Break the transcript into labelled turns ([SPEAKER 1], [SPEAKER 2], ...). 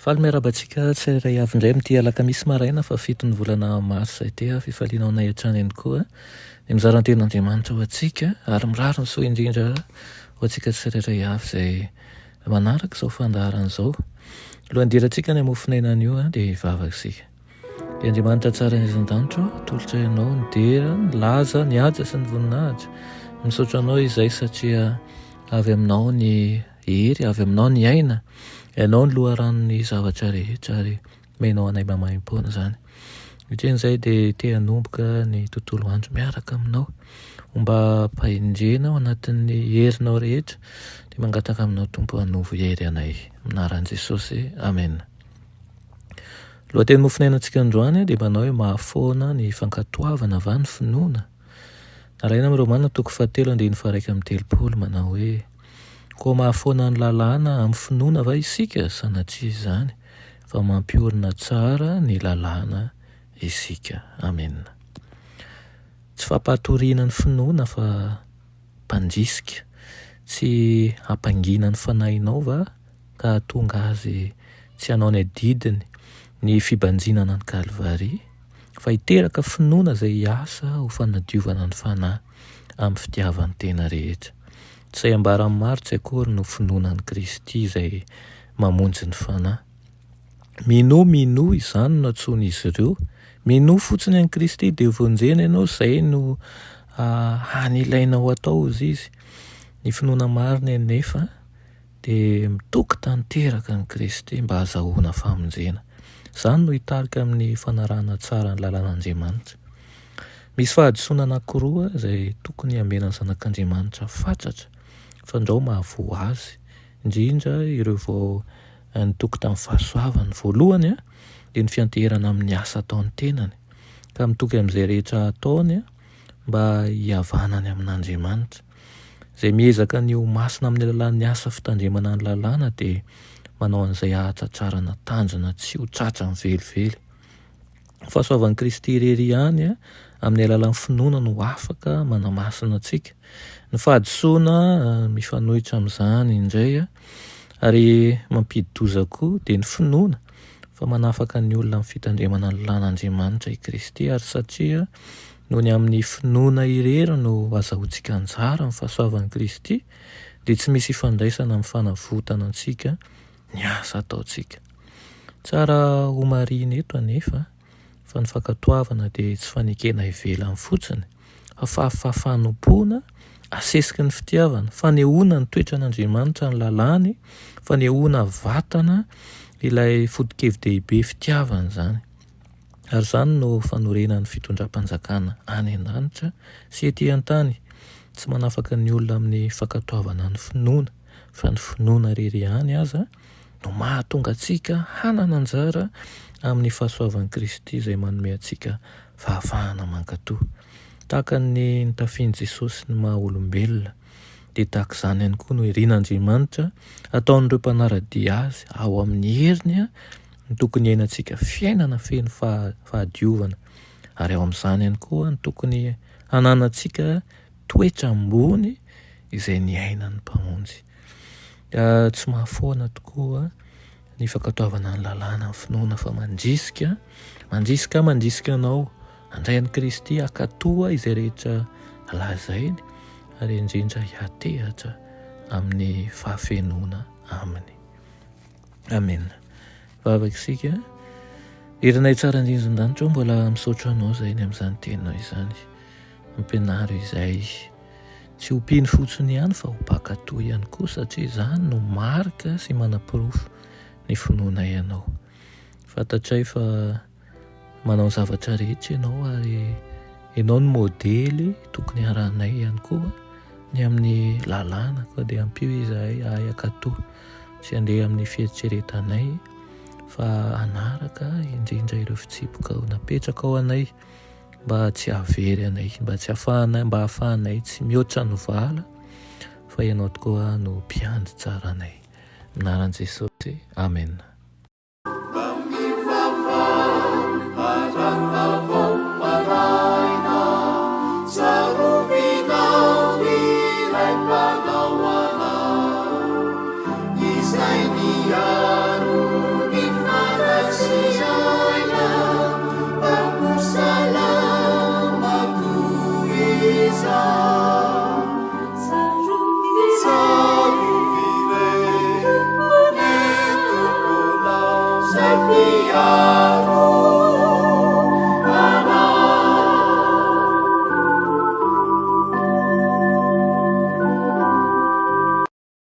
[SPEAKER 1] Faly miarabantsika tsirairay avy indray amin'ity alakamisy maraina fa 7 ny volana marsa ity fifaliana ao anay hatrany ihany koa ny mizara tenin'Andriamanitra ho antsika ary mirary ny soa indrindra ho antsika tsirairay avy izay manaraka izao fandaharana izao. Lohandirantsika ny hamofonainan'io dia hivavaka isika. Dia Andriamanitra tsara ny izan-danitra tolotra ianao ny dera, ny laza, ny haja sy ny voninahitra. Misaotra anao izay satria avy aminao ny hery, avy aminao ny aina. Ianao ny loharanon'ny zavatra rehetra ary menao anay mamaim-poana izany. Ohatran'izay dia te hanomboka ny tontolo andro miaraka aminao, mba hampahendrena ao anatin'ny herinao rehetra dia mangataka aminao Tompo hanovo hery anay. Anaran'i Jesosy, amen. Lohateny mofinainantsika androany dia manao hoe mahafoana ny fankatoavana va ny finoana. Nalaina amin'ny Romana 7:1-7 manao hoe koa mahafoana ny lalàna amin'ny finoana va isika sanatria izany fa mampiorina tsara ny lalàna isika. Amen. Tsy fampatoriana ny finoana fa mpandrisika, tsy hampangina ny fanahinao va ka tonga azy tsy hanao ny adidiny ny fibanjinana ny Kalvari, fa hiteraka finoana izay hiasa ho fanadiovana ny fanahy amin'ny fitiavan'ny tena rehetra. Tsy ambara amin'ny maro tsy akory no finoanan'i Kristy izay mamonjy ny fanahy. Mino izany no antsoin'izy ireo. Mino fotsiny an'i Kristy dia vonjena ianao, izay no hanilainao atao izy. Ny finoana marina nefa dia mitoky tanteraka an'i Kristy mba hahazahoana famonjena. Izany no hitarika amin'ny fanarahana tsara ny lalàn'Andriamanitra. Misy fahadisoana anankiroa izay tokony hamenan'ny zanak'Andriamanitra fatratra fandrao mahavoa azy, indrindra ireo vao nitoky tamin'ny fahasoavany. Voalohany dia ny fiantehrana amin'ny asa ataony tenany, ka mitoky amin'izay rehetra ataony mba hihavanany amin'Andriamanitra. Izay miezaka ny ho masina amin'ny alalan'ny asa fitandremana ny lalàna dia manao an'izay ahatra tsara tanjona tsy ho tratra velively. Fahasoavan'i Kristy irery ihany amin'ny alalan'ny finoana no afaka manamasina antsika. Ny fahadisoana mifanohitra amin'izany indray ary mampidi-doza koa dia ny finoana fa manafaka ny olona amin'ny fitandremana ny lalàn'Andriamanitra i Kristy, ary satria noho ny amin'ny finoana irery no azahoantsika anjara amin'ny fahasoavan'i Kristy dia tsy misy ifandraisana amin'ny fanavotana antsika ny asa ataontsika. Tsara ho marina eto anefa fa ny fankatoavana dia tsy fanekena ivelany fotsiny fa fahafanompoana asesiky ny fitiavana, fanehoana ny toetran'Andriamanitra ny lalàny, fanehoana vatana ilay foto-kevin-dehibe fitiavana izany. Ary izany no fanorenan'ny fitondram-panjakana any an-danitra sy ety an-tany. Tsy manafaka ny olona amin'ny fankatoavana ny finoana, fa ny finoana irery ihany aza no mahatonga antsika hanana anjara amin'ny fahasoavan'i Kristy izay manome antsika fahafahana mankatoa. Tahaka ny nitafian'i Jesosy ny maha olombelona dia tahaka izany ihany koa no irian'Andriamanitra ataon'ireo mpanaradia azy ao amin'ny heriny ny tokony iainantsika fiainana feno fahadiovana, ary ao amin'izany ihany koa ny tokony hananantsika toetra ambony izay ny ainan'ny mpamonjy. Tsy mahafoana tokoa ny fankatoavana ny lalàna amin'ny finoana fa mandrisika anao handray an'i Kristy hakatoa izay rehetra lazainy ary indrindra hiatehatra amin'ny fahafenoana aminy. Amen. Vavaka isika. Herinay tsara indrindran-danitra mbola misaotra anao izay ny amin'izany teninao izany. Mampianaro izay tsy ho mpino fotsiny ihany fa ho mpakatoa ihany koa, satria izany no marika sy manam-pirofo ny finoana ianao. Fantatray fa manao zavatra rehetra ianao ary ianao ny modely tokony haranay ihany koa ny amin'ny lalàna, koa dia ampio izahay ahay akatoa, tsy handeha amin'ny fieritreretanay fa hanaraka indrindra ireo fitsipoka napetraka ao anay mba tsy hahavery anay, mba hahafahanay tsy mihoatra ny vala fa ianao tokoa no mpiandry tsara anay. Anaran'i Jesosy, amen.